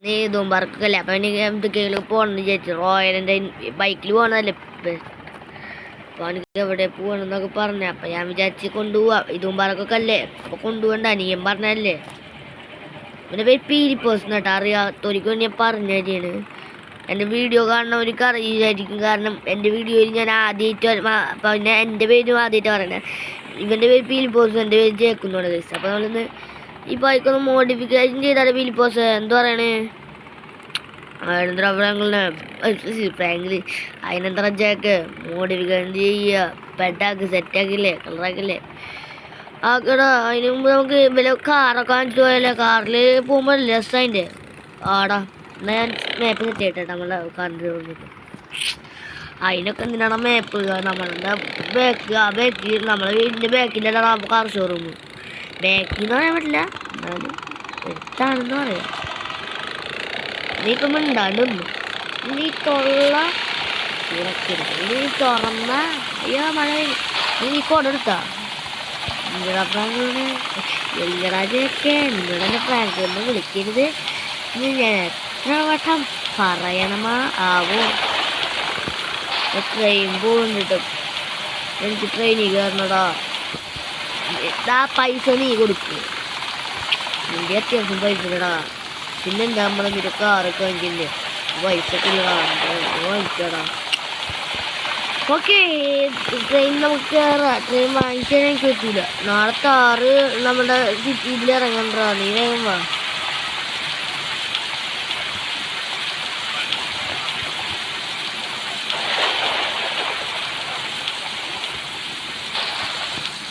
നീ ഇതുമ്പാർക്കല്ലേ അപ്പം എനിക്ക് എന്തൊക്കെയാണ് പോകണമെന്ന് വിചാരിച്ചു. റോയലിൻ്റെ ബൈക്കിൽ പോകണമല്ലേ അപ്പോൾ എനിക്ക് എവിടെ പോകണമെന്നൊക്കെ പറഞ്ഞു. അപ്പം ഞാൻ വിചാരിച്ച് കൊണ്ടുപോവാം. ഇതുമ്പാർക്കൊക്കെ അല്ലേ അപ്പോൾ കൊണ്ടുപോകണ്ട. അനിയൻ പറഞ്ഞല്ലേ. പിന്നെ പേര് പീരിപ്പോസ് കേട്ടോ. അറിയാത്തൊരിക്കും ഞാൻ പറഞ്ഞു തരികയാണ്. എൻ്റെ വീഡിയോ കാണുന്നവർക്ക് അറിയായിരിക്കും. കാരണം എൻ്റെ വീഡിയോയിൽ ഞാൻ ആദ്യമായിട്ട് പിന്നെ എൻ്റെ പേരും ആദ്യമായിട്ട് പറയണേ. ഇവൻ്റെ പേര് പീലിപ്പോസ്, എൻ്റെ പേര് ജേക്കുന്നുണ്ട് ഗൈസ്. അപ്പോൾ നമ്മളിന്ന് ഈ ബൈക്കൊന്ന് മോഡിഫിക്കേഷൻ ചെയ്താൽ പീലിപ്പോസ് എന്ത് പറയണേ ഫ്രാങ്കില് അതിനെന്താ ജേക്ക് മോഡിഫിക്കേഷൻ ചെയ്യുക, പെട്ടാക്ക് സെറ്റാക്കില്ലേ, കളറാക്കില്ലേ ആക്കടാ. അതിന് മുമ്പ് നമുക്ക് വല്ല കാറൊക്കെ കാണിച്ചു പോയല്ലേ. കാറിൽ പോകുമ്പോൾ രസതിൻ്റെ ആടാ. എന്നാൽ ഞാൻ മാപ്പ് സെറ്റ് ചെയ്യട്ടെ നമ്മളെ കാറിൻ്റെ അതിനൊക്കെ എന്തിനാണ് മാപ്പ്. നമ്മളുടെ ബാക്ക് നമ്മളെ വീടിൻ്റെ ബാക്കിൻ്റെ കാർ ഷോറൂം. ബാക്കിൽ എന്ന് പറയാൻ പറ്റില്ല, എന്നാലും എടുത്താണെന്ന് പറയാം. നീ ഇപ്പം മിണ്ടാണ്ടൊന്നും നീ തുറക്കരുത്. നീ തുറന്ന അയ്യോ മഴ നീ കൊടെടുത്താ നിങ്ങളുടെ പ്രാങ്കളെ എല്ലാജൊക്കെ നിങ്ങളുടെ പ്രാങ്കൊന്നും വിളിക്കരുത്. ഞാൻ എത്ര വട്ടം പറയണമാ ആവോ. ട്രെയിൻ പോകുന്നുണ്ട്. എനിക്ക് ട്രെയിനിൽ കയറണടാ. പൈസ നീ കൊടുക്കും. നിന്റെ അത്യാവശ്യം പൈസ ഇല്ലടാ. പിന്നെന്താ നമ്മളെ നിന്റെ കാറൊക്കെ വാങ്ങിക്കില്ലേ പൈസ വാങ്ങിക്കടാ. ഓക്കെ ട്രെയിൻ നമുക്ക് കയറാം. ട്രെയിൻ വാങ്ങിക്കാൻ എനിക്ക് പറ്റൂല. നാളെ കാറ് നമ്മുടെ സിറ്റിയിൽ ഇറങ്ങണ്ടാ. നീ വേഗം വാ.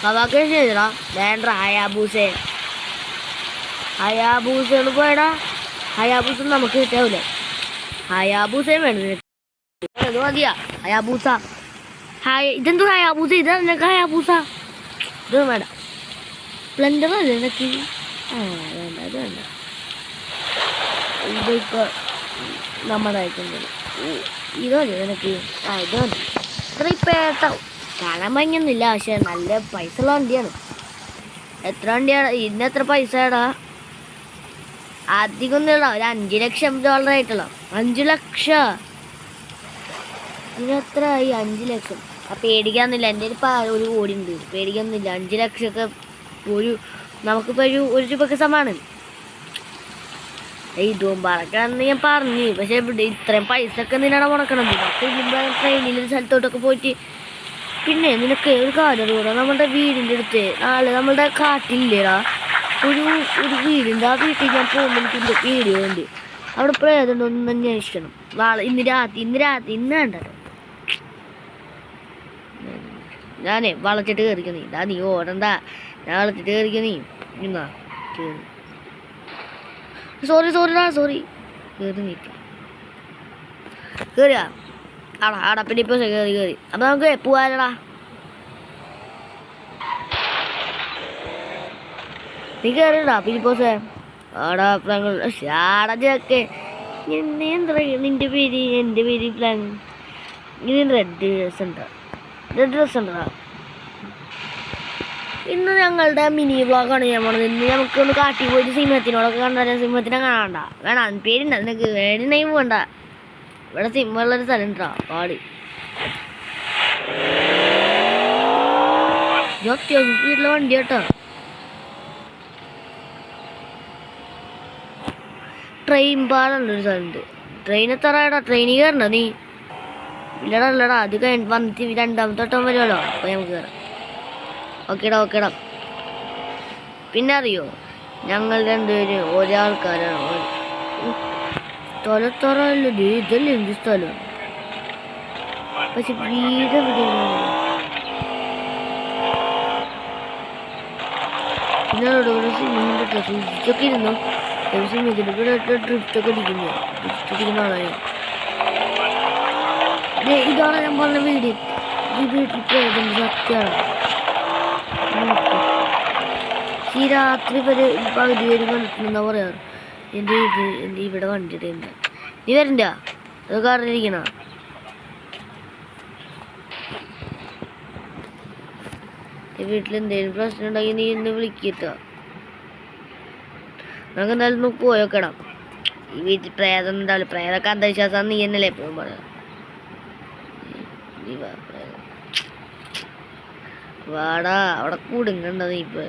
കവാക്കെ ചെയ്തടാ. വേണ്ട ഹയാബൂസേ ഹയാബൂസയാണ് പോയടാ. ഹയാബൂസ നമുക്ക് കിട്ടാവൂല. ഹയാബൂസയും വേണം. അത് മതിയാ ഹയാബൂസ. ഇതെന്തോ ഹയാബൂസ. ഇതാ നിനക്ക് ഹയാബൂസ. ഇത് വേണ്ട. സ്പ്ലെൻഡർ അല്ലേ നിനക്ക്? വേണ്ട അത് വേണ്ട. ഇതിപ്പോൾ നമ്മുടെ അയക്കുന്നത് ഇത് മതി നിനക്ക്. ഇത് മതി. ഇത്ര ഇപ്പം കാണാൻ ഭംഗിയൊന്നുമില്ല, പക്ഷെ നല്ല പൈസ ഉള്ള വണ്ടിയാണ്. എത്ര വണ്ടിയാണ് ഇതിന്? എത്ര പൈസടാ? അധികം ഒന്നുമില്ല, ഒരു $5 ലക്ഷം ആയിട്ടുള്ള. 5 ലക്ഷം ഇതിനെത്ര ആയി? 5 ലക്ഷം. പേടിക്കാന്നില്ല. എൻ്റെ ഒരു കോടി ഉണ്ട്. പേടിക്കാന്നില്ല. 5 ലക്ഷമൊക്കെ നമുക്കിപ്പോൾ ഒരു രൂപയ്ക്ക് സമാണ്. ഇതും പറക്കാന്ന് ഞാൻ പറഞ്ഞു. പക്ഷെ ഇവിടെ ഇത്രയും പൈസ ഒക്കെ നിന്നാണ് മുടക്കണത്. ട്രെയിനിൽ ഒരു സ്ഥലത്തോട്ടൊക്കെ പോയിട്ട് പിന്നെ നിനക്ക് ഒരു കാര്യം കൂടാ. നമ്മുടെ വീടിൻ്റെ അടുത്ത് നാളെ നമ്മളുടെ കാട്ടില്ലേടാ ഒരു വീടുണ്ട്. ആ വീട്ടിൽ ഞാൻ പോകുമ്പോൾ എനിക്ക് വീഡിയോ ഉണ്ട്. അവിടെ പ്രേതം ഒന്ന് അന്വേഷിക്കണം. നാളെ ഇന്ന് വേണ്ടോ. ഞാനേ വളച്ചിട്ട് കയറിക്കുന്നീ. ഇതാ നീ ഓടണ്ട. ഞാൻ വളച്ചിട്ട് കയറിക്കുന്നീ. ഇന്നാ കയറി. സോറി കയറി നീക്കാം. കയറിയാ ആടാ പിന്നെ ഇപ്പോൾ കയറി. അപ്പം നമുക്ക് പോവാനടാ. നീ കയറിടാ പിലിപ്പോസേ. ആടാ ഫ്ലാങ് ആടാ ചേക്കെ. എന്താ നിൻ്റെ പേര്? എൻ്റെ പേര് ഫ്ലാങ്. ഇതിന് റെഡ് ഡ്രസ് ഉണ്ടാ. ഇന്ന് ഞങ്ങളുടെ മിനി വ്ളോഗാണ് ഞാൻ പോണത്. ഇന്ന് നമുക്കൊന്ന് കാട്ടി പോയിട്ട് സിംഹത്തിനോടൊക്കെ കണ്ടാൽ സിംഹത്തിനെ കാണാണ്ട. വേണം പേരുണ്ട നിനക്ക് വേണമെങ്കിൽ പോകണ്ട. ഇവിടെ സിംഹമുള്ളൊരു സ്ഥലം ഉണ്ടാ പാട്. അത്യാവശ്യം സ്പീഡിലെ വണ്ടി കേട്ടോ. ട്രെയിൻ പാടുള്ളൊരു സ്ഥലമുണ്ട്. ട്രെയിൻ എത്രടാ? ട്രെയിനിൽ കയറണ്ട നീ? ഇല്ലടാ അത് വന്നിട്ട് 2ാമത്തെ വട്ടം വരുമല്ലോ. അപ്പോൾ നമുക്ക് കയറാം. ഓക്കേടാ. പിന്നെ അറിയോ ഞങ്ങൾ രണ്ടുപേരും ഒരാൾക്കാരാണ്. സ്ഥലത്തറല്ലത് ഇതല്ലേ എന്ത് സ്ഥലം? പക്ഷെ വീട് എവിടെയാണ്? പിന്നെ സിംഹൊക്കെ ഇരുന്നു. സിംഹത്തിൻ്റെ ഇവിടെ ഡ്രിഫ്റ്റൊക്കെ അടിക്കുന്ന ആളാണ്. ഇതാണ് ഞാൻ പറഞ്ഞ വീട്. ഈ വീട്ടിൽ പ്രേതം സത്യമാണ്. ഈ രാത്രി വരെ പകുതി പേര് കണ്ടിട്ടുണ്ടെന്നാ പറയാറ്. എൻ്റെ ഇവിടെ വണ്ടിയുടെ ഉണ്ട്. നീ വരണ്ട? അത് കാറിലിരിക്കണ? വീട്ടിലെന്തെങ്കിലും പ്രശ്നം ഉണ്ടെങ്കിൽ നീ ഇന്ന് വിളിക്കട്ടോ. നമുക്ക് എന്തായാലും പോയോക്കണം. ഈ വീട്ടിൽ പ്രേതം ഉണ്ടാവില്ല. പ്രേതൊക്കെ അന്ധവിശ്വാസം നീ എന്നല്ലേ എപ്പോഴും പറയാം. നീ വാടാ, അവിടെ കൂടുങ്ങണ്ടത് ഇപ്പൊ.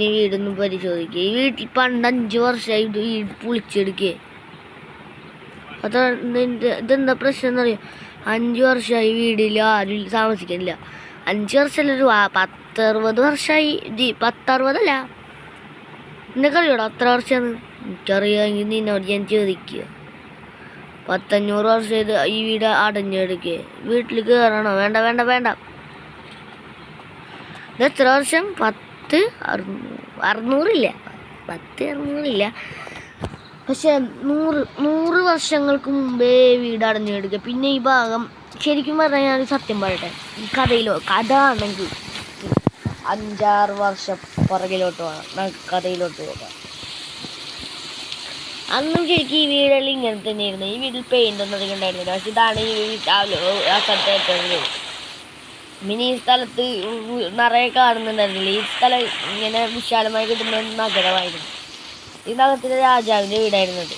നീ വീടൊന്നും പരിശോധിക്കുക. ഈ വീട്ടിൽ പണ്ട് 5 വർഷമായി വീട് പൊളിച്ചെടുക്കേ. ഇതെന്താ പ്രശ്നം എന്നറിയോ? 5 വർഷമായി വീടില്ല, ആരും താമസിക്കുന്നില്ല. 5 വർഷമല്ല, 10-60 വർഷമായി. 10-60 നിനക്കറിയോടാ അത്ര വർഷമാണ്? എനിക്കറിയാമെങ്കിൽ നിന്നോട് ഞാൻ ചോദിക്കുക. 100-500 വർഷം ഈ വീട് അടഞ്ഞെടുക്കേ. വീട്ടിൽ കയറണോ? വേണ്ട വേണ്ട വേണ്ട. ഇത് എത്ര വർഷം? 600-600 10-600 പക്ഷെ 100 വർഷങ്ങൾക്ക് മുമ്പേ വീട് അടഞ്ഞെടുക്കുക. പിന്നെ ഈ ഭാഗം ശരിക്കും പറഞ്ഞാൽ ഞാൻ സത്യം പറയട്ടെ, ഈ കഥ ആണെങ്കിൽ 5-6 വർഷം പുറകിലോട്ട് പോകണം. കഥയിലോട്ട് പോകാം. അന്നും ശരിക്കും ഈ വീടുകളിൽ ഇങ്ങനെ തന്നെയായിരുന്നു. ഈ വീട്ടിൽ പെയിൻ്റ് ഒന്നും അധികം ഉണ്ടായിരുന്നില്ല. പക്ഷെ ഇതാണ് ഈ ആ സ്ഥലത്ത് ഏറ്റവും മിനി. ഈ സ്ഥലത്ത് നിറയെ കാണുന്നുണ്ടായിരുന്നില്ല. ഈ സ്ഥലം ഇങ്ങനെ വിശാലമായി കിട്ടുന്ന നഗരമായിരുന്നു. ഈ നഗരത്തിലെ രാജാവിൻ്റെ വീടായിരുന്നത്.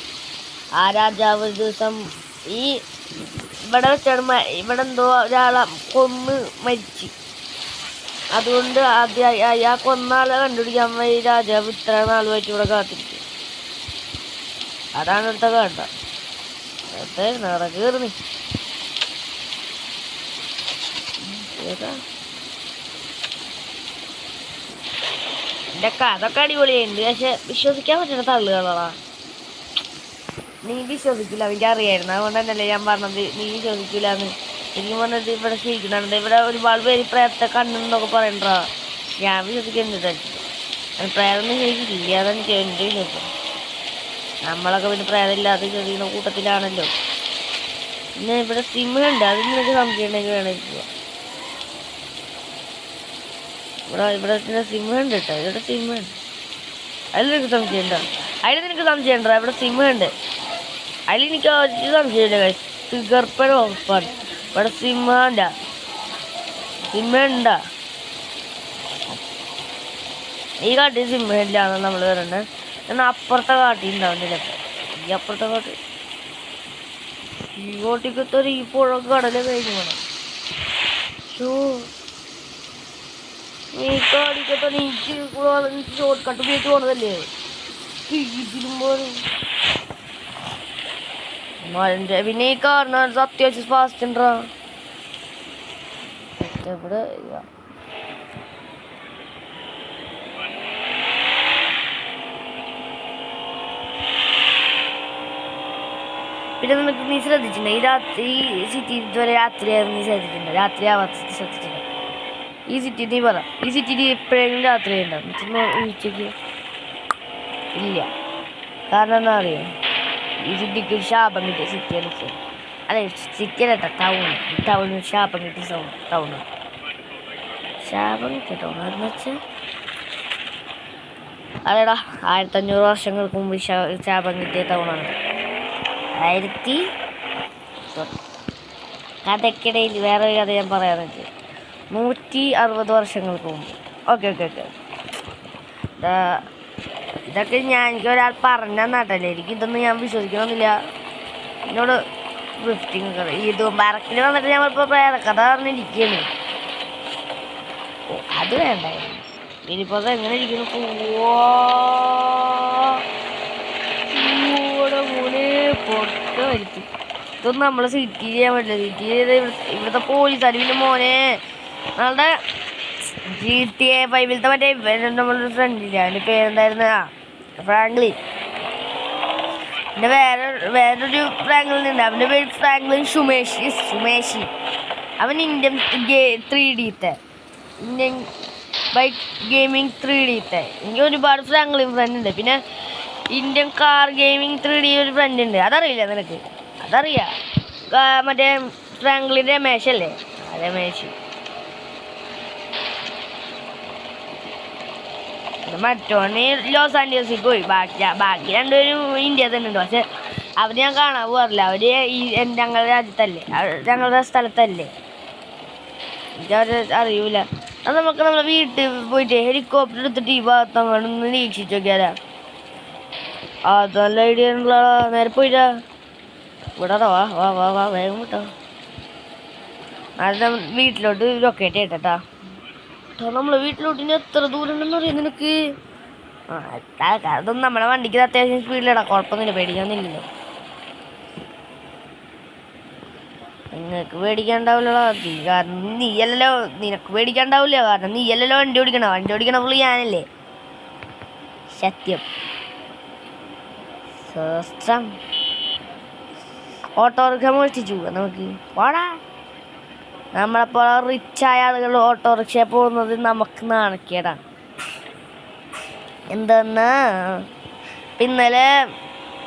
ആ രാജാവ് ഒരു ദിവസം ഇവിടെ വെച്ചാണ് ഇവിടെ എന്തോ ഒരാളെ കൊന്ന് മരിച്ചു. അതുകൊണ്ട് ആ കൊന്നാളെ കണ്ടുപിടിക്കാൻ ഈ രാജാവ് ഇത്ര നാളുമായിട്ട് ഇവിടെ കാത്തിരിക്കും. അതാണ് ഇവിടുത്തെ കണ്ട. നിറ കയറുന്നി എൻ്റെ കഥയൊക്കെ അടിപൊളിയുണ്ട്. പക്ഷെ വിശ്വസിക്കാൻ പറ്റുന്ന തള്ളുകളാ. നീ വിശ്വസിക്കില്ല, എനിക്ക് അറിയായിരുന്നു. അതുകൊണ്ട് തന്നെയല്ലേ ഞാൻ പറഞ്ഞത് നീ വിശ്വസിക്കില്ല എന്ന്. എനിക്ക് പറഞ്ഞത് ഇവിടെ ശരിക്കുന്നുണ്ട്. ഇവിടെ ഒരുപാട് പേര് പ്രേതത്തെ കണ്ണെന്നൊക്കെ പറയണ്ടാ. ഞാൻ വിശ്വസിക്കുന്നുണ്ട്. പ്രേതൊന്നും ശരിക്കില്ല. അതെനിക്ക് എൻ്റെ വിശ്വാസം. നമ്മളൊക്കെ പിന്നെ പ്രേതമില്ലാതെ ചെറിയ കൂട്ടത്തിലാണല്ലോ. പിന്നെ ഇവിടെ സിംഹമുണ്ട്. അതിന് നിനക്ക് സംശയം ഉണ്ടെങ്കിൽ വേണമെങ്കിൽ ഇവിടെ സിംഹമുണ്ട് കേട്ടോ. ഇവിടെ സിംഹമുണ്ട്. അതിൽ നിനക്ക് സംശയം ഉണ്ടോ? ഇവിടെ സിംഹമുണ്ട്. അതിലെനിക്ക് ഒരു സംശയമില്ല. ഗർഭയുടെ ഉറപ്പാണ്. ഇവിടെ സിംഹമുണ്ടാ? ഈ കാട്ടിൽ സിംഹമില്ലാന്ന് നമ്മൾ പറയണേ. എന്നാൽ അപ്പുറത്തെ കാട്ടി ഉണ്ടാവുന്നില്ല. ഈ അപ്പുറത്തെ കാട്ട് ഈ കോട്ടിക്കത്തൊരു ഈ പുഴ കടല കഴിഞ്ഞു പോകണം. ഈ കാടിക്കത്തെ നീക്ക് ഷോർട്ട് കട്ട് ഉപയോഗിച്ച് പോണതല്ലേ. പിന്നെ ഈ കാറിന് അത്യാവശ്യം ഫാസ്റ്റ് ഉണ്ടാ. ഇവിടെ പിന്നെ നിനക്ക് നീ ശ്രദ്ധിച്ചിട്ടുണ്ട് ഈ സിറ്റി ഇതുവരെ രാത്രിയായിരുന്നു. നീ ശ്രദ്ധിച്ചിട്ടുണ്ട്? രാത്രി ആവാത്ത ശ്രദ്ധിച്ചിട്ടുണ്ട്? ഈ സിറ്റി നീ പറ, ഈ സിറ്റിയിൽ എപ്പോഴെങ്കിലും രാത്രി ഉണ്ടാവും? ഉച്ചയ്ക്ക് ഇല്ല. കാരണം എന്താ അറിയാം? ഈ സിറ്റിക്ക് ശാപം കിട്ടിയ സിറ്റിയാണ്. അതെ, സിറ്റിയല്ല, ടൗണിൽ ശാപം കിട്ടിയ ടൗണ്. ശാപം കിട്ടിയ ടൗൺ എന്ന് വെച്ചാൽ അതേടാ 1500 വർഷങ്ങൾക്ക് മുമ്പ് ശാപം കിട്ടിയ ടൗണാണ്. കഥയ്ക്കിടയിൽ വേറൊരു കഥ ഞാൻ പറയാന്ന് വെച്ചാൽ 160 വർഷങ്ങൾക്ക് മുമ്പ്. ഓക്കെ ഇതൊക്കെ എനിക്കൊരാൾ പറഞ്ഞ നാട്ടല്ലേ. ഇതൊന്നും ഞാൻ വിശ്വസിക്കണമെന്നില്ല. എന്നോട് ഗിഫ്റ്റിങ് കഥ ഇത് മറക്കിൽ വന്നിട്ട് ഞങ്ങളിപ്പോൾ കഥ പറഞ്ഞിരിക്കുകയാണ്. അത് വേണ്ടായിരുന്നു. ഇനിയിപ്പോൾ അത് എങ്ങനെ ഇരിക്കുന്നു? പൊട്ട് വലിക്കും. ഇതൊന്നും നമ്മളെ സിറ്റി ചെയ്യാൻ പറ്റില്ല. സിറ്റി ചെയ്ത് ഇവിടുത്തെ പോലീസ് അരുവിൻ്റെ മോനെ നമ്മളുടെ GTA 5 മറ്റേ നമ്മളൊരു ഫ്രണ്ടില്ല, അവൻ്റെ പേരെന്തായിരുന്നു? ഫ്രാങ്ക്ലിൻ. പിന്നെ വേറൊരു ഫ്രാങ്ക്ലിൻ ഉണ്ട്. അവൻ്റെ പേര് ഫ്രാങ്ക്ലിൻ സുമേഷി. അവൻ Indian 3D Indian bike gaming 3D. എനിക്ക് ഒരുപാട് ഫ്രാങ്ക്ലിൻ ഫ്രണ്ട് ഉണ്ട്. പിന്നെ ഇന്ത്യൻ കാർ ഗെയിമിങ് 3D ഒരു ഫ്രണ്ട് ഉണ്ട്. അതറിയില്ല നിനക്ക്? അതറിയാം. മറ്റേ ഫ്രാങ്ക്ലിൻ രമേശല്ലേ? രമേശ്. മറ്റോന് ലോസ് ആൻഡേഴ്സിൽ പോയി. ബാക്കി രണ്ടുപേരും ഇന്ത്യ തന്നെ ഉണ്ട്. പക്ഷെ അവർ ഞാൻ കാണാൻ പോകാറില്ല. അവർ ഞങ്ങളുടെ രാജ്യത്തല്ലേ, ഞങ്ങളുടെ സ്ഥലത്തല്ലേ. എനിക്ക് അറിയൂല. അത് നമുക്ക് നമ്മളെ വീട്ടിൽ പോയിട്ട് ഹെലികോപ്റ്റർ എടുത്തിട്ട് ഈ ഭാഗത്തങ്ങോട്ടൊന്ന് നിരീക്ഷിച്ച് നോക്കിയാലോ? അത് നല്ല ഐഡിയ ഉള്ള. നേരെ പോയിട്ടാ ഇവിടെ വാ വാ വാ വാ വേഗം വിട്ടോ. അത് വീട്ടിലോട്ട് ലൊക്കേറ്റ് ചെയ്യട്ടാ. നമ്മളെ വീട്ടിലോട്ട് ഇനി എത്ര ദൂരം ഉണ്ടെന്ന് അറിയാം നിനക്ക്? അതൊന്നും നമ്മളെ വണ്ടിക്ക് അത്യാവശ്യം സ്പീഡിലിടാം, കുഴപ്പമൊന്നുമില്ല, പേടിക്കാന്നില്ലല്ലോ. നിങ്ങൾക്ക് പേടിക്കാണ്ടാവില്ലല്ലോ, കാരണം നീയല്ലോ. നിനക്ക് പേടിക്കാണ്ടാവില്ല, കാരണം നീയല്ലോ വണ്ടി ഓടിക്കണ പുള്ളി ഞാനല്ലേ. സത്യം. ശാസ്ത്രം ഓട്ടോറിക്ഷ മോഷ്ടിച്ചു നമുക്ക് പോടാ. നമ്മളെപ്പോലെ റിച്ചായ ആളുകൾ ഓട്ടോറിക്ഷ പോകുന്നത് നമുക്ക് നാണക്കേടാണ്. എന്തെന്നാ ഇന്നലെ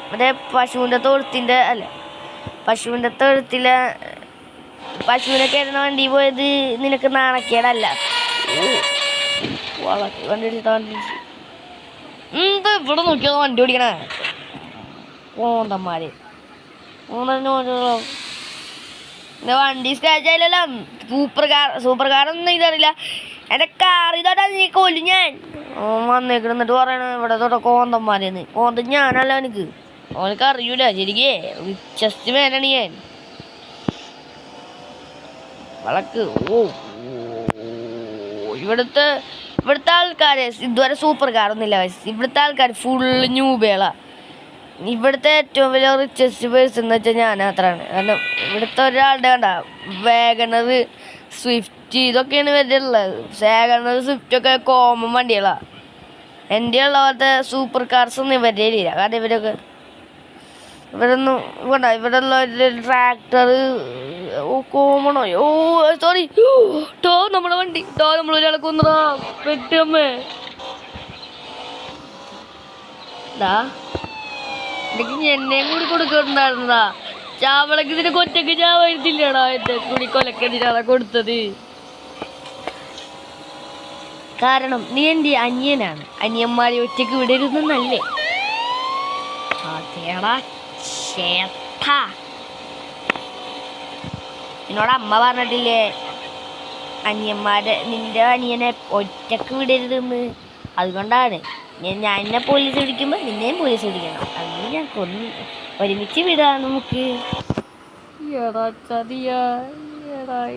മറ്റേ പശുവിൻ്റെ തൊഴുത്തിലെ പശുവിനെ കയറുന്ന വണ്ടി പോയത് നിനക്ക് നാണക്കേടല്ല? വണ്ടി എന്ത് ഇവിടെ നോക്കിയോ വണ്ടി ഓടിക്കണേ പോന്തന്മാര്. വണ്ടി സ്ക്രാച്ച് ആയില്ലല്ലോ. സൂപ്പർ കാറൊന്നും ഇതറിയില്ല. എൻ്റെ കാർ ഇതോട്ടാ നീ കൊല്ലും ഞാൻ. വന്നേക്കിടുന്നിട്ട് പറയണ ഇവിടെ തൊട്ട കോന്തന്മാരെന്ന്. കോന്തം ഞാനല്ല അവനക്ക് അറിയൂല ശരിക്കേ. വിശ്വസിച്ച് മേലാണ് ഞാൻ. വളക്ക് ഇവിടുത്തെ ആൾക്കാര് ഇതുവരെ സൂപ്പർ കാറൊന്നുമില്ല. ഇവിടുത്തെ ആൾക്കാർ ഫുള്ള് ന്യൂബേളാ. ഇവിടുത്തെ ഏറ്റവും വലിയ റിച്ചസ്റ്റ് പേഴ്സൺ എന്ന് വെച്ചാൽ ഞാൻ അത്രയാണ്. കാരണം ഇവിടുത്തെ ഒരാളുടെ കണ്ട വാഗണർ, സ്വിഫ്റ്റ് ഇതൊക്കെയാണ് ഇവരുള്ളത്. വാഗണർ, സ്വിഫ്റ്റ് ഒക്കെ കോമൺ വണ്ടികളാണ്. എൻ്റെ ഉള്ള പോലത്തെ സൂപ്പർ കാർസ് ഒന്നും ഇവരുടെ ഇല്ല. കാരണം ഇവരൊന്നും ഇവിടെ ഉള്ള ട്രാക്ടർ കോമണോ. സോറി നമ്മളെ വണ്ടി നമ്മളൊരാളെ കൊന്നതാ പെട്ടമ്മേ. എനിക്ക് എന്നെയും കൂടി കൊടുക്കുന്നുണ്ടായിരുന്നതാ. ചാവളക്ക് ഇതിന് കൊറ്റക്ക് ചാവരുത്തില്ലടാ. എന്റെ കൂടി കൊലക്കെതിരാണ് കൊടുത്തത്. കാരണം നീ എൻ്റെ അനിയനാണ്. അനിയന്മാരെ ഒറ്റക്ക് വിടരുതെന്നല്ലേ? അതേടാ ചേട്ടാ, എന്നോട് അമ്മ പറഞ്ഞിട്ടില്ലേ നിന്റെ അനിയനെ ഒറ്റക്ക് വിടരുതെന്ന്? അതുകൊണ്ടാണ് ഞാൻ എന്നെ പോലീസ് പിടിക്കുമ്പോൾ നിന്നെയും പോലീസ് പിടിക്കണം. അങ്ങനെ ഞാൻ ഒരുമിച്ച് വിടാം നമുക്ക്.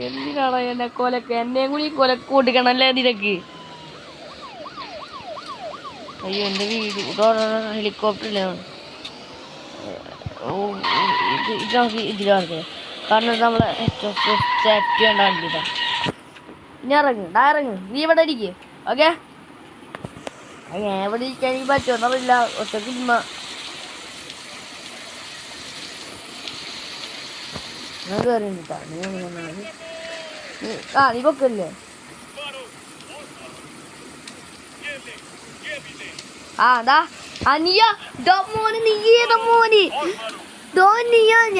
എന്തിനാണോ എന്നെയും കൂടി കൊലക്ക് കൊടുക്കണല്ലേ നിനക്ക്? അയ്യോ എൻ്റെ വീട് ഹെലികോപ്റ്ററില്ല. ഇതിലാണ് കാരണം നമ്മളെ സേഫ്റ്റി വേണ്ട വണ്ടിയിട്ടാ. ഇനി ഇറങ്ങ് നീ ഇവിടെ ഇരിക്കുക. ഓക്കെ, എവിടെ ഇരിക്കാൻ എനിക്ക് പറ്റുമെന്നറിയില്ല. ഒറ്റക്ക് ഞാൻ കയറിട്ടാ. നീ പൊക്കല്ലേ?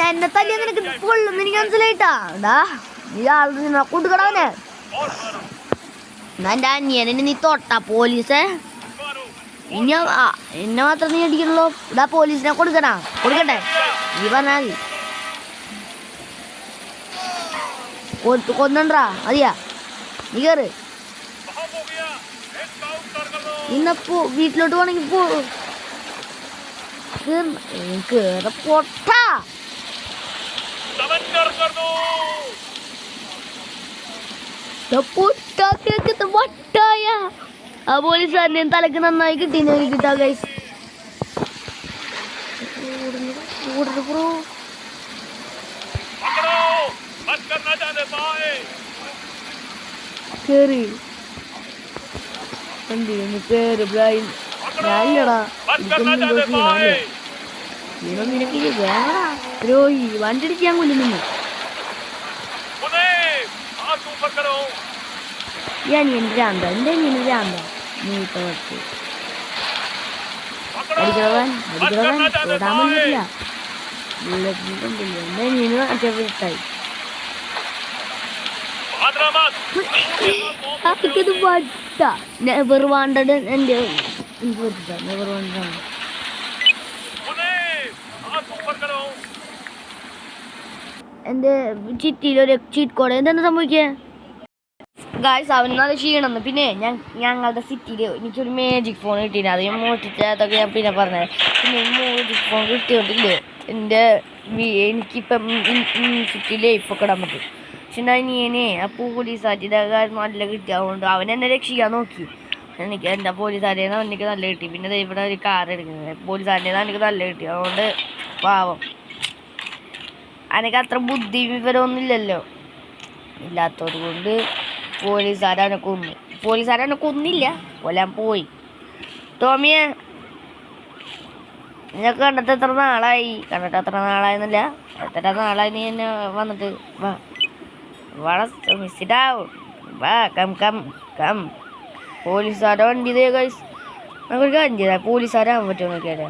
എന്നെ തല്ലിയ നിനക്ക് പൊള്ളുന്ന് എനിക്ക് മനസ്സിലായിട്ടാ. നീ ആളെ കൂട്ടുകടവനെ എന്റെ അനിയനെ നീ തൊട്ടാ പോലീസേ ഇനി എന്നെ മാത്രം നീ അടിക്കണല്ലോ. പോലീസിനെ കൊടുക്കട്ടെ നീ പറഞ്ഞാ മതി. കൊന്നണ്ടാ മതിയാ. നീ കയറ്. ഇന്നപ്പോ വീട്ടിലോട്ട് പോണെങ്കിൽ കേറ പൊട്ടാ. വട്ടായ ആ പോലീസുകാരനെ തലക്ക് നന്നായി കിട്ടാ ഗൈസ്. കേറി ഞാനില്ലടാ. നിനക്ക് വേണടാ ദ്രോഹി. വണ്ടി അടിക്കാൻ കൊല്ലുന്നു. ഞാൻ എൻ്റെ രാന്ത എൻ്റെ അനിയന് രാന്ത മൂത്ത വട്ട് അടിക്കണവൻ ഓടാൻ പറ്റില്ല. ബുള്ളറ്റിട്ടുണ്ടല്ലോ എൻ്റെ അനിയന് അറ്റത്തായി. അവർക്കത് വട്ട നെവർ വാണ്ടഡ്. എൻ്റെ നെവർ വാണ്ടഡ് എൻ്റെ ചിറ്റിയിലൊരു ചീറ്റ് കോഡ്. എന്താണ് സംഭവിക്കുക? ഗായ്സ് അവന് നല്ല ക്ഷീണമെന്ന്. പിന്നെ ഞങ്ങളുടെ സിറ്റിയിൽ എനിക്കൊരു മാജിക് ഫോൺ കിട്ടിയില്ല. അത് ഞാൻ മോഷ്ടിച്ചതൊക്കെ ഞാൻ പിന്നെ പറഞ്ഞത്. പിന്നെ മാജിക് ഫോൺ കിട്ടിയോണ്ടില്ലേ എനിക്കിപ്പം സിറ്റി ലൈഫൊക്കെ ഇടാൻ പറ്റും. പക്ഷെ അനിയനെ ആ പോലീസാറ്റിൻ്റെ നല്ല കിട്ടിയതുകൊണ്ട് അവൻ എന്നെ രക്ഷിക്കാൻ നോക്കി. എനിക്ക് എൻ്റെ പോലീസാരിന്ന് എനിക്ക് നല്ല കിട്ടി. പിന്നെ ഇവിടെ ഒരു കാർ എടുക്കുന്നത് പോലീസാരിന്ന് എനിക്ക് നല്ല കിട്ടി. അതുകൊണ്ട് പാവം എനിക്ക് അത്ര ബുദ്ധി വിവരമൊന്നും ഇല്ലല്ലോ. ഇല്ലാത്തത് കൊണ്ട് പോലീസുകാരനെ കൊന്നു. പോലീസുകാരനെ കൊന്നില്ല, കൊല്ലാൻ പോയി. ടോമിയെ നിനക്ക് കണ്ടിട്ട് എത്ര നാളായി? കണ്ടിട്ട് എത്ര നാളായെന്നില്ല, എത്ര നാളായി നീ എന്നെ വന്നിട്ട്? വാ മിസ്സിഡാവും, വാ കം കം കം. പോലീസുകാരെ വണ്ടി ഇതേ ഗൈസ്. നമുക്കൊരു കാര്യം ചെയ്താൽ പോലീസുകാരാകാൻ പറ്റുമോ നോക്കിയാലേ.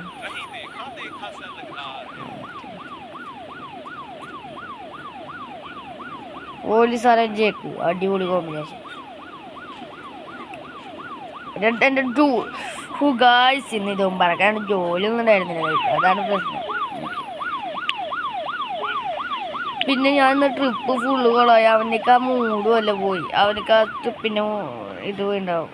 പോലീസുകാരെ ജയിക്കൂ, അടിപൊളി കോമ്പിനേഷൻ. എൻ്റെ ഗായ്സ് ഇന്ന് ഇതും പറക്കാണ്ട് ജോലിയൊന്നും ഉണ്ടായിരുന്നില്ല. അതാണ് പ്രശ്നം. പിന്നെ ഞാൻ ഇന്ന് ട്രിപ്പ് ഫുള്ള് കൊളായി. അവനക്ക് ആ മൂടും അല്ല പോയി. അവനക്ക് ആ ട്രിപ്പിൻ്റെ ഇത് ഉണ്ടാവും.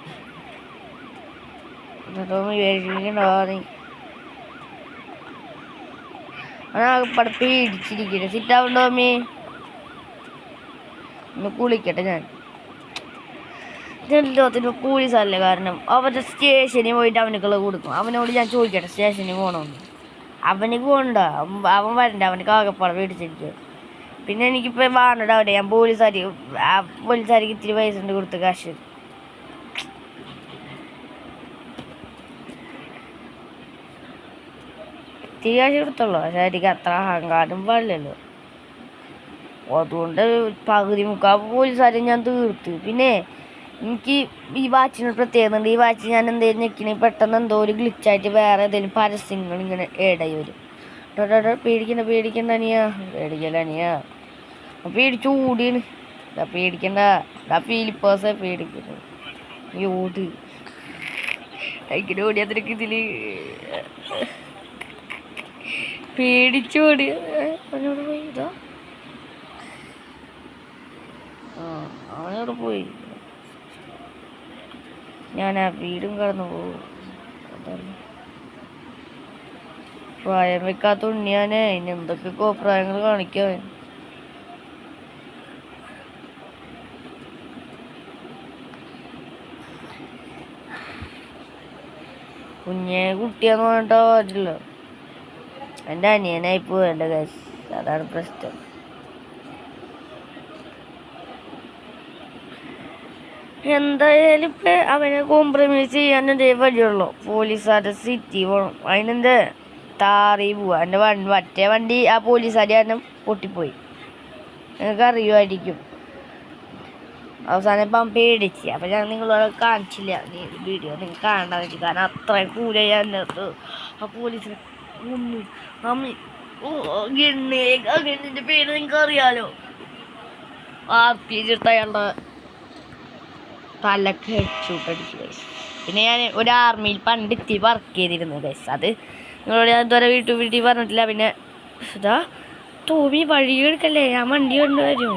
അവനാകെപ്പാടെ പേടിച്ചിരിക്കണേ. സിറ്റാവുണ്ടോ അമ്മേ? ഒന്ന് കുളിക്കട്ടെ ഞാൻ. എല്ലാത്തിനും പോലീസല്ലേ കാരണം. അവരുടെ സ്റ്റേഷനിൽ പോയിട്ട് അവനക്കുള്ള കൊടുക്കും. അവനോട് ഞാൻ ചോദിക്കട്ടെ സ്റ്റേഷനിൽ പോകണമെന്ന്. അവനക്ക് പോകണ്ട, അവൻ വരണ്ട. അവനക്ക് ആകെപ്പാടെ പേടിച്ചിരിക്കുക. പിന്നെ എനിക്കിപ്പോൾ വാണയുടെ അവിടെ ഞാൻ പോലീസുകാർക്ക് ഇത്തിരി പൈസ ഉണ്ട് കൊടുത്ത് കാശ്. ഇത്തിരി കാശ് കൊടുത്തുള്ളൂ. പക്ഷെ എനിക്ക് അത്ര അഹങ്കാരം പാടില്ലല്ലോ. അതുകൊണ്ട് പകുതി മുക്കാൽ പോലീസുകാരെ ഞാൻ തീർത്ത്. പിന്നെ എനിക്ക് ഈ വാച്ചിന് പ്രത്യേകത ഉണ്ട്. ഈ വാച്ച് ഞാൻ എന്തെങ്കിലും ഞെക്കണേ പെട്ടെന്ന് എന്തോ ഒരു ഗ്ലിച്ചായിട്ട് വേറെ ഏതെങ്കിലും പരസ്യങ്ങൾ ഇങ്ങനെ ഏടായി വരും. പേടിക്കണ്ട അനിയാ, പേടിക്കല്ല. പേടിച്ചു ഓടിയാണ്. പേടിക്കണ്ട. ഫീലിപ്പേഴ്സെ പേടിക്കുന്നു. ഈ ഓട് ഇങ്ങനെ ഓടിയാത്തിനൊക്കെ ഇതിൽ പേടിച്ചോടി അവനോട് പോയി. ഇതാ അവനോട് പോയി. ഞാൻ ആ വീടും കടന്നു പോകും. പ്രായം വെക്കാത്ത ഉണ്ണിയാനേ ഇനി എന്തൊക്കെ കോപ്രായങ്ങൾ കാണിക്കാൻ. കുട്ടിയാന്ന് പറഞ്ഞിട്ടോ പറ്റില്ല. എൻ്റെ അനിയനായി പോവേണ്ട കാശ്. അതാണ് പ്രശ്നം. എന്തായാലും ഇപ്പം അവനെ കോംപ്രമൈസ് ചെയ്യാൻ എന്തേ വഴിയുള്ളൂ. പോലീസുകാരുടെ സിറ്റി പോകണം. അതിനെന്താ താറി പോവാ. എൻ്റെ മറ്റേ വണ്ടി ആ പോലീസുകാരി കാരണം പൊട്ടിപ്പോയി. നിങ്ങൾക്ക് അറിയുമായിരിക്കും. അവസാനം ഇപ്പം പേടിച്ച്. അപ്പം ഞാൻ നിങ്ങളോട് കാണിച്ചില്ല വീഡിയോ. നിങ്ങൾ കാണാൻ വെച്ചു. കാരണം അത്രയും കൂലായി അതിനകത്ത്. ആ പോലീസിനെ കൊന്നു. ഗണ്ണിൻ്റെ പേര് നിങ്ങൾക്ക് അറിയാലോ. ആർപ്പിച്ചെടുത്ത അയാളുടെ തലക്ക് ഹെഡ്ഷൂട്ടടിച്ചു ഗൈസ്. പിന്നെ ഞാൻ ഒരു ആർമിയിൽ പണ്ട് ഇത്തിരി വർക്ക് ചെയ്തിരുന്നു ഗൈസ്. അത് നിങ്ങളോട് ഞാൻ ഇതുവരെ വീട്ടിൽ പറഞ്ഞിട്ടില്ല. പിന്നെ ഇതാ ടോമി വഴി എടുക്കല്ലേ, ഞാൻ വണ്ടി കൊണ്ടുവരും.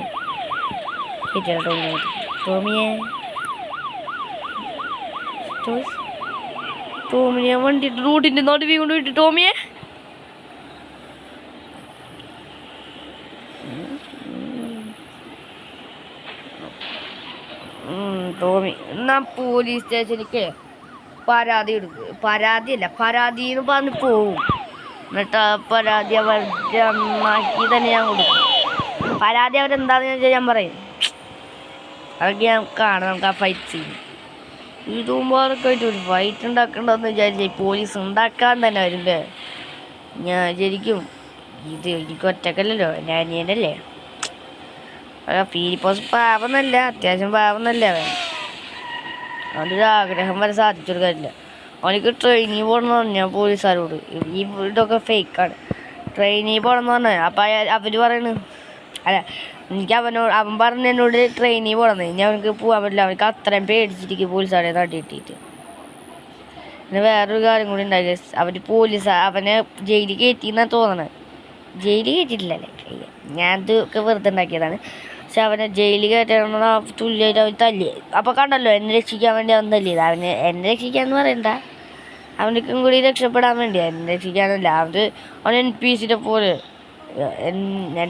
ടോമിയെ ഞാൻ വണ്ടി റോഡിൻ്റെ നടുവി കൊണ്ട് വിട്ടു. ടോമിയെ ടോമി എന്നാ പോലീസ് സ്റ്റേഷനിലേക്ക് പരാതി എടുക്കുക. പരാതിന്ന് പറഞ്ഞ് പോവും. എന്നിട്ട് ആ പരാതി അവരുടെ അമ്മാക്കി തന്നെ ഞാൻ കൊടുക്കും. പരാതി അവരെന്താണെന്ന് വെച്ചാൽ ഞാൻ പറയും. അതൊക്കെ ഞാൻ കാണാം. നമുക്ക് ആ ഫൈറ്റ് ചെയ്യും. ഇതുമ്പോഴൊക്കെ ആയിട്ട് ഒരു ഫൈറ്റ് ഉണ്ടാക്കണ്ടെന്ന് വിചാരിച്ചാൽ പോലീസ് ഉണ്ടാക്കാൻ തന്നെ വരുമ്പേ ഞാൻ ശരിക്കും ഇത് എനിക്ക് ഒറ്റക്കല്ലല്ലോ, എൻ്റെ അനിയനല്ലേ. ഫീലിപ്പോസ് പാവന്നല്ല, അത്യാവശ്യം പാവന്നല്ല അവൻ. അവൻ്റെ ആഗ്രഹം വരെ സാധിച്ചു കൊടുക്കാനില്ല. അവനിക്ക് ട്രെയിനിൽ പോകണമെന്ന് പറഞ്ഞാൽ പോലീസുകാരോട് ഈ ഇതൊക്കെ ഫേക്കാണ്. ട്രെയിനിൽ പോകണമെന്ന് പറഞ്ഞാൽ അപ്പം അവർ പറയണ് അല്ല എനിക്ക് അവൻ പറഞ്ഞ എന്നോട് ട്രെയിനിൽ പോകണമെന്ന്. ഇനി അവനക്ക് പോകാൻ പറ്റില്ല. അവനക്ക് അത്രയും പേടിച്ചിരിക്കും പോലീസുകാരെ തട്ടിയിട്ടിട്ട്. പിന്നെ വേറൊരു കാര്യം കൂടി ഉണ്ടായി. അവനെ ജയിലിൽ കയറ്റിയെന്നാണ് തോന്നണത്. ജയിലിൽ കയറ്റിയിട്ടില്ലല്ലേ, ഞാൻ ഇതൊക്കെ വെറുതെ ഉണ്ടാക്കിയതാണ്. പക്ഷെ അവനെ ജയിലിൽ കയറ്റണമെന്ന് തുല്യമായിട്ട് അവൻ തല്ലി. അപ്പോൾ കണ്ടല്ലോ, എന്നെ രക്ഷിക്കാൻ വേണ്ടി അവൻ തല്ലിയത്. അവന് എന്നെ രക്ഷിക്കാന്ന് പറയണ്ട, അവനക്കും കൂടി രക്ഷപ്പെടാൻ വേണ്ടി. എന്നെ രക്ഷിക്കാനല്ല, അവൻ NPC പോലെ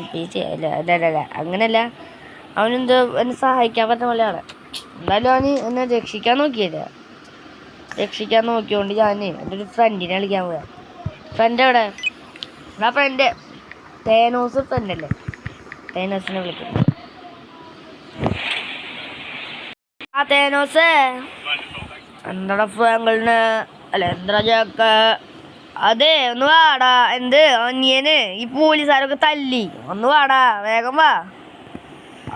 NPC അല്ല അങ്ങനെയല്ല, അവനെന്തോ എന്നെ സഹായിക്കാൻ പറ്റുന്ന പോലെയാണ്. എന്തായാലും അവന് എന്നെ രക്ഷിക്കാൻ നോക്കിയോണ്ട് ഞാൻ എൻ്റെ ഒരു ഫ്രണ്ടിനെ കളിക്കാൻ പോയാ. ഫ്രണ്ട് എവിടെ? ആ ഫ്രണ്ട് തേനോസ് ഫ്രണ്ടല്ലേ, തേനോസിനെ വിളിക്കുന്നു. ആ തേനോസ്, എന്താടാ ഫ്രാങ്കളിന് അല്ല എന്താ ജാക്ക? അതെ, ഒന്ന് വാടാ. എന്ത് അനിയന് ഈ പോലീസുകാരൊക്കെ തല്ലി, ഒന്ന് വാടാ, വേഗം വാ.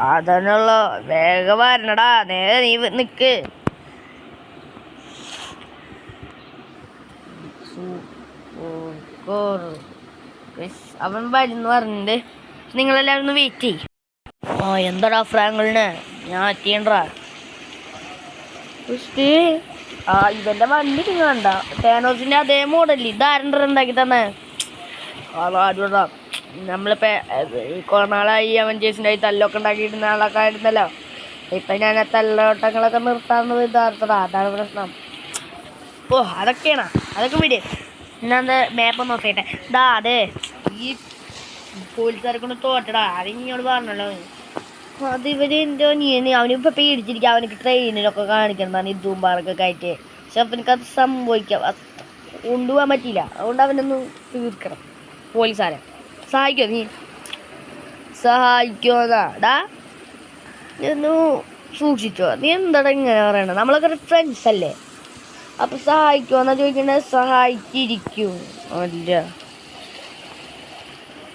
അതന്നുള്ള വേഗം വരണടാ, നേരെ നീ നിക്ക്. അവൻ വരുന്നു പറഞ്ഞിട്ടുണ്ട്. നിങ്ങളെല്ലാവരും ഒന്ന് വെയിറ്റ് ചെയ്യും. എന്താടാ ഫ്രാങ്കളിന്, ഞാൻ എത്തിയണ്ടാ. ഇവന്റെ വണ്ടി നിങ്ങൾ കണ്ട? തേനോസിന്റെ അതേ മോഡല്. ഇതാരണ്ട ഉണ്ടാക്കി തന്നെ? ആടാ, നമ്മളിപ്പോ കൊറോണാളായി അവഞ്ചേഴ്സിൻ്റെ തല്ലൊക്കെ ഉണ്ടാക്കിയിരുന്ന ആളൊക്കെ ആയിരുന്നല്ലോ. ഇപ്പൊ ഞാൻ ആ തല്ലോട്ടങ്ങളൊക്കെ നിർത്താമെന്ന് വിചാരിച്ചതാ. അതാണ് പ്രശ്നം. അതൊക്കെ വിട്. ഞാൻ മേപ്പം നോക്കിട്ടെ. അതെ, ഈ പോലീസുകാരെ കൊണ്ട് തോറ്റടാ. അത് ഇങ്ങോട്ട് പറഞ്ഞല്ലോ. അത് ഇവര് എന്തോ നീന് അവനിപ്പോ പേടിച്ചിരിക്കുക. അവനക്ക് ട്രെയിനിലൊക്കെ കാണിക്കുന്നതാണ് ഇതും പാർക്കൊക്കെ ആയിട്ട്. പക്ഷെ അവനക്കത് സംഭവിക്കാം, കൊണ്ടുപോകാൻ പറ്റിയില്ല. അതുകൊണ്ട് അവനൊന്ന് തീർക്കണം. പോലീസുകാരെ സഹായിക്കോ? നീ സഹായിക്കോടാ, നീ ഒന്ന് സൂക്ഷിച്ചോ. നീ എന്താടാ ഇങ്ങനെ പറയണത്? നമ്മളൊക്കെ ഫ്രണ്ട്സ് അല്ലേ? അപ്പൊ സഹായിക്കുമെന്നാ ചോദിക്കണേ? സഹായിച്ചിരിക്കും. അല്ല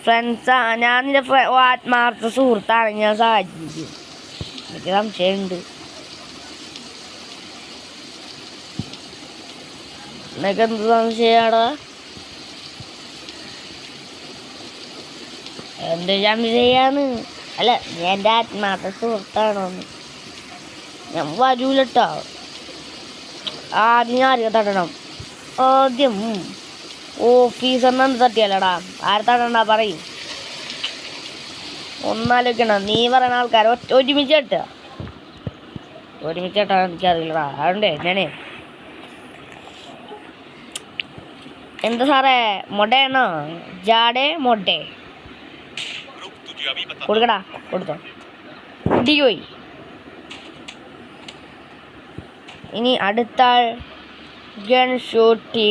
ഫ്രണ്ട്സാ, ഞാൻ നിന്റെ ആത്മാർത്ഥ സുഹൃത്താണ്, ഞാൻ സഹായിച്ചിരിക്കും. എനിക്ക് സംശയമുണ്ട്. നിനക്ക് എന്ത് സംശയാടാ? എന്ത് സംശയാന്ന്? അല്ല, ഞാൻ എൻ്റെ ആത്മാർത്ഥ സുഹൃത്താണോന്ന്. ഞാൻ വരൂലട്ടോ. ആദ്യം ആരെയും തടണം. ആദ്യം ഓഫീസറിനെ എന്ത് തട്ടിയല്ലടാ? ആരെ തടണ്ട പറയും. ഒന്നാലോചിക്കണം. നീ പറയുന്ന ആൾക്കാരെ ഒരുമിച്ച് കേട്ടാ എനിക്കറിയില്ലടാ. അതുകൊണ്ടേ ഞാനേ എന്താ സാറേ, മൊടയാണോ? ജാടേ മൊട്ടേ കൊടുക്കടാ, കൊടുത്തോ. പോയി. ഇനി അടുത്ത ആൾ gun shoot.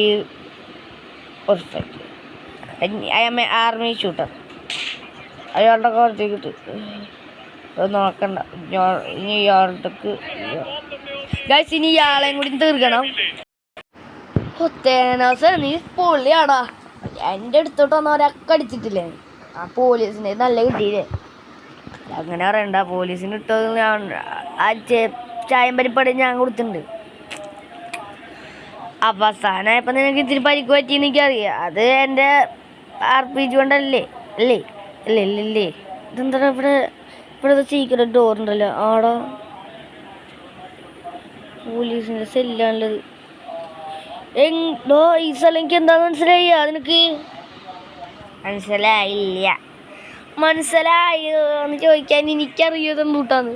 I am a army shooter. അയാളുടെ കുറച്ചേക്കിട്ട് നോക്കണ്ട. ഇനി ഇയാളുടെ ഗൈസ്, ഇനി ഇയാളെയും കൂടി തീർക്കണം. തേനോസ്, നീ പൊള്ളിയാടാ. എൻ്റെ അടുത്തോട്ട് വന്നവരൊക്കെ അടിച്ചിട്ടില്ലേ? ആ പോലീസിനെ നല്ല കിട്ടിയില്ലേ? അങ്ങനെ പറയണ്ട. പോലീസിന് ഇട്ടത് ഞാൻ ആ ചായം പരിപ്പടി ഞാൻ കൊടുത്തിട്ടുണ്ട്. അവസാനമായപ്പോൾ നിനക്ക് ഇത്തിരി പരിക്ക് പറ്റിയെന്ന് എനിക്കറിയാം. അത് എൻ്റെ RPG കൊണ്ടല്ലേ? അല്ലേ? ഇതെന്താ ഇവിടെ സീക്രട്ട് ഡോർ ഉണ്ടല്ലോ. ആടാ, പോലീസിൻ്റെ സെല്ലാണുള്ളത്. ഈ സ്ഥലം എനിക്ക് എന്താന്ന് മനസ്സിലായി? നിനക്ക് മനസ്സിലായില്ല? മനസ്സിലായെന്ന് ചോദിക്കാൻ എനിക്കറിയാം എന്തുട്ടാന്ന്.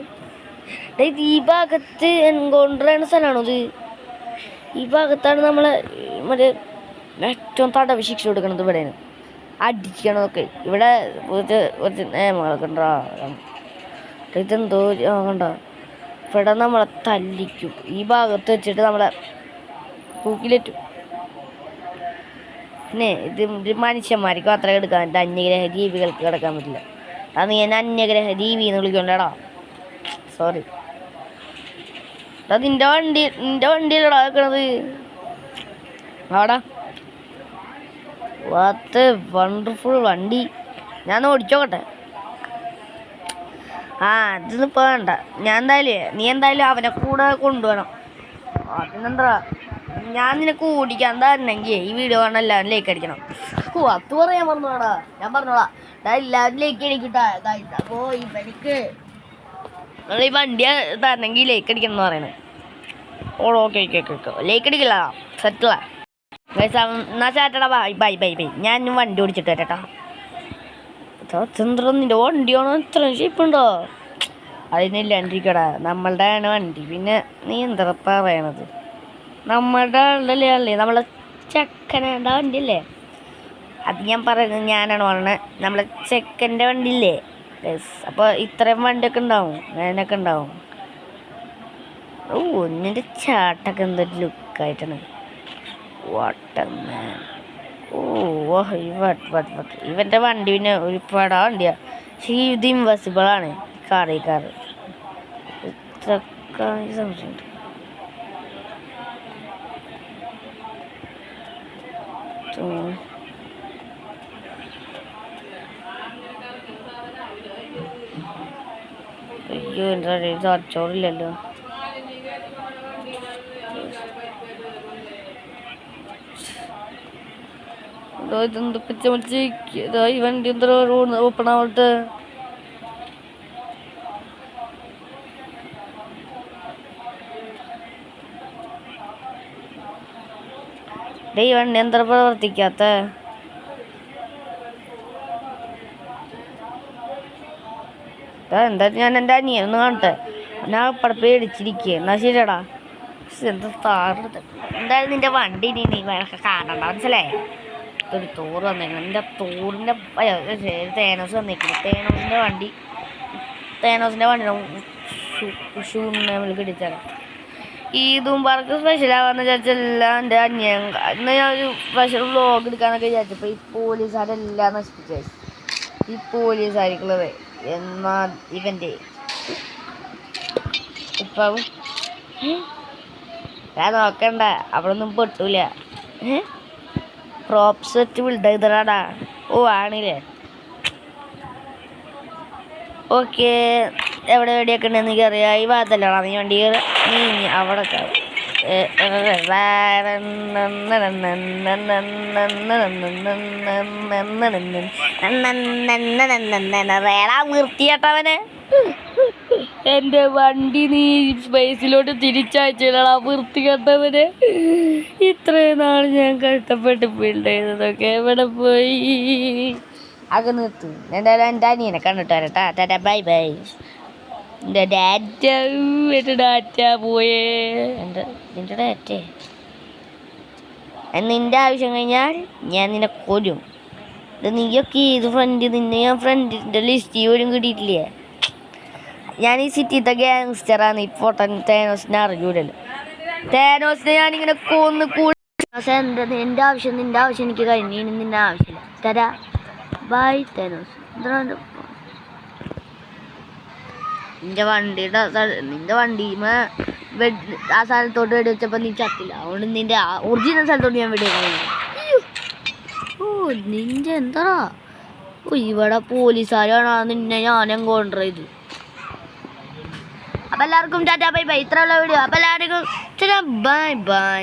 ഈ ഭാഗത്ത് എൻകൗണ്ടർ ചെയ്യുന്ന സ്ഥലമാണോ ഇത്? ഈ ഭാഗത്താണ് നമ്മളെ മറ്റേ ഏറ്റവും തടവ് ശിക്ഷ കൊടുക്കണത്. ഇവിടെയാണ് അടിക്കണതൊക്കെ. ഇവിടെ കുറച്ച് നിയമങ്ങളൊക്കെ ഉണ്ടോ? ഇതെന്തോ കണ്ട, ഇവിടെ നമ്മളെ തല്ലിക്കും. ഈ ഭാഗത്ത് വെച്ചിട്ട് നമ്മളെ തൂക്കിലേറ്റും. പിന്നെ ഇത് മനുഷ്യന്മാർക്ക് മാത്രമേ എടുക്കാൻ പറ്റില്ല, അന്യഗ്രഹ ജീവികൾക്ക് കിടക്കാൻ പറ്റില്ല. അത് നീ എന്നെ അന്യഗ്രഹ ജീവി എന്ന് വിളിക്കണ്ടേടാ. സോറി. നിന്റെ വണ്ടിയിലടാ വെക്കണത്. ആടാ, വാട്ട് വണ്ടർഫുൾ വണ്ടി. ഞാൻ ഓടിച്ചോക്കട്ടെ. അതിനിപ്പോൾ വേണ്ട. നീ എന്തായാലും അവനെ കൂടെ കൊണ്ടുപോകണം. അതിനെന്താ, ഞാൻ നിനക്ക് ഓടിക്കാൻ തരണമെങ്കിൽ ഈ വീഡിയോ കാണാൻ എല്ലാവരും ലൈക്ക് അടിക്കണം. അത് പറയാൻ പറഞ്ഞോടാ. ഞാൻ പറഞ്ഞോളാം, എല്ലാവരും ലൈക്ക് അടിക്കട്ടാ. അപ്പോൾ ഇവനിക്ക് നിങ്ങൾ ഈ വണ്ടി തരണമെങ്കിൽ ലൈക്ക് അടിക്കണം എന്ന് പറയണേ. ഓക്കെ ലൈക്ക് അടിക്കില്ല, സെറ്റില്ല. എന്നാ ചേട്ടടാ, ബൈ. ഞാൻ വണ്ടി ഓടിച്ചിട്ട് വരട്ടാ. ചന്ദ്രൻ, നിന്റെ വണ്ടിയാണോ ഇത്രയും ഷേപ്പുണ്ടോ? അതിനില്ലാണ്ടിരിക്കടാ, നമ്മളുടെ ആണ് വണ്ടി. പിന്നെ നീ എന്താ പറയണത്? നമ്മളുടെ ആളുടെ അല്ലേ, നമ്മളെ ചെക്കനേണ്ട വണ്ടി അല്ലേ അത്. ഞാൻ പറയുന്നത് ഞാനാണ് പറഞ്ഞത്, നമ്മളെ ചെക്കൻ്റെ വണ്ടി ഇല്ലേ. അപ്പോൾ ഇത്രയും വണ്ടിയൊക്കെ ഉണ്ടാവും, ഞാനൊക്കെ ഉണ്ടാവും. ഓ നിൻ്റെ ചാട്ടൊക്കെ എന്തൊരു ലുക്കായിട്ടാണ്. വാട്ടർമാൻ. ഓ ഇവൻ്റെ വണ്ടി പിന്നെ ഒരു പടാ വണ്ടിയാ. പക്ഷേ ഇത് ഇൻവെസിബിളാണ്. കാറ് ഇത്രയൊക്കെ സംശയമുണ്ട്. അയ്യോ എന്താ തറച്ചോറില്ലല്ലോ. ഇതെന്ത് പിച്ച ഈ വണ്ടി എന്താ ഓപ്പൺ ആവട്ടെ. ഈ വണ്ടി എന്താ പ്രവർത്തിക്കാത്ത? എന്താ ഞാൻ എൻ്റെ അനിയനൊന്ന് കാണട്ടെ. ഞാൻ ഇപ്പടെ പേടിച്ചിരിക്കുക. എന്നാ ശരിയടാ. എന്താ താറുന്നത്? എന്തായാലും നിന്റെ വണ്ടി നീ കാണണ്ട, മനസ്സിലായേ? ഒരു തോറ് വന്നേക്കണം. എൻ്റെ തോറിൻ്റെ തേനോസ് വന്നേക്കുന്നു. തേനോസിൻ്റെ വണ്ടി കിടിച്ചാണ്. ഇതും പാർക്ക് സ്പെഷ്യലാവാന്ന് വിചാരിച്ചെല്ലാം എൻ്റെ അന്യം. ഇന്ന് ഞാൻ ഒരു സ്പെഷ്യൽ വ്ലോഗ് എടുക്കാനൊക്കെ വിചാരിച്ചപ്പോൾ ഈ പോലീസുകാരെല്ലാം നശിപ്പിച്ചു. ഈ പോലീസുകാർക്കുള്ളത് എന്നാൽ ഇവൻ്റെ ഇപ്പം ഞാൻ നോക്കണ്ട, അവിടെ ഒന്നും പെട്ടൂല. പ്രോപ്സ് വെച്ച് ബിൽഡ് ചെയ്തടാ. ഓ ആണില്ലേ. ഓക്കെ, എവിടെയൊക്കെ ഉണ്ടെന്ന് എനിക്കറിയാം. ഈ ഭാഗത്തല്ലടാ നീ വണ്ടി കയറി. നീ അവിടെ വൃത്തിയേട്ടവനെ. എൻ്റെ വണ്ടി നീ സ്പേസിലോട്ട് തിരിച്ചയച്ചില്ലടാ വൃത്തികെട്ടവന്. ഇത്രയും നാൾ ഞാൻ കഷ്ടപ്പെട്ട് ബിൽഡ് ചെയ്തതൊക്കെ എവിടെ പോയി? അക നിർത്തും. എന്തായാലും എൻ്റെ അനിയനെ കണ്ടിട്ട് വരട്ടാ. Tata bye bye. എൻ്റെ ഡാറ്റ പോയേ. നിൻ്റെ ഡാറ്റേ. നിൻ്റെ ആവശ്യം കഴിഞ്ഞാൽ ഞാൻ നിന്നെ കൊല്ലും. നീയൊക്കെ ഏത് ഫ്രണ്ട്? നിന്നെ ഞാൻ ഫ്രണ്ടിൻ്റെ ലിസ്റ്റ് പോലും കിട്ടിയിട്ടില്ലേ. ഞാൻ ഈ സിറ്റിത്തെ ഗ്യാങ്സ്റ്ററാണ്. ഇപ്പോൾ തേനോസിനെ അറിയൂലല്ലോ. തേനോസിനെ ഞാനിങ്ങനെ കൊന്ന് നിൻ്റെ ആവശ്യം എനിക്ക് കഴിഞ്ഞു. ഇനി നിൻ്റെ ആവശ്യമില്ല. തരാ ബൈ തേനോസ്. നിൻ്റെ വണ്ടിമ ആ സ്ഥലത്തോട്ട് വെടി വെച്ചപ്പോൾ നീ ചത്തില്ല. അതുകൊണ്ട് നിൻ്റെ ഒറിജിനൽ സ്ഥലത്തോട്ട് ഞാൻ വെടി വെക്കണം. ഓ നിൻ്റെ എന്താ? ഓ ഇവിടെ പോലീസുകാരാണ് നിന്നെ ഞാൻ എൻകൗണ്ടർ ചെയ്തു. അപ്പം എല്ലാവർക്കും ടാറ്റാ ബൈ ബൈ. ഇത്രയുള്ള വീഡിയോ. അപ്പം എല്ലാവർക്കും ബൈ ബൈ.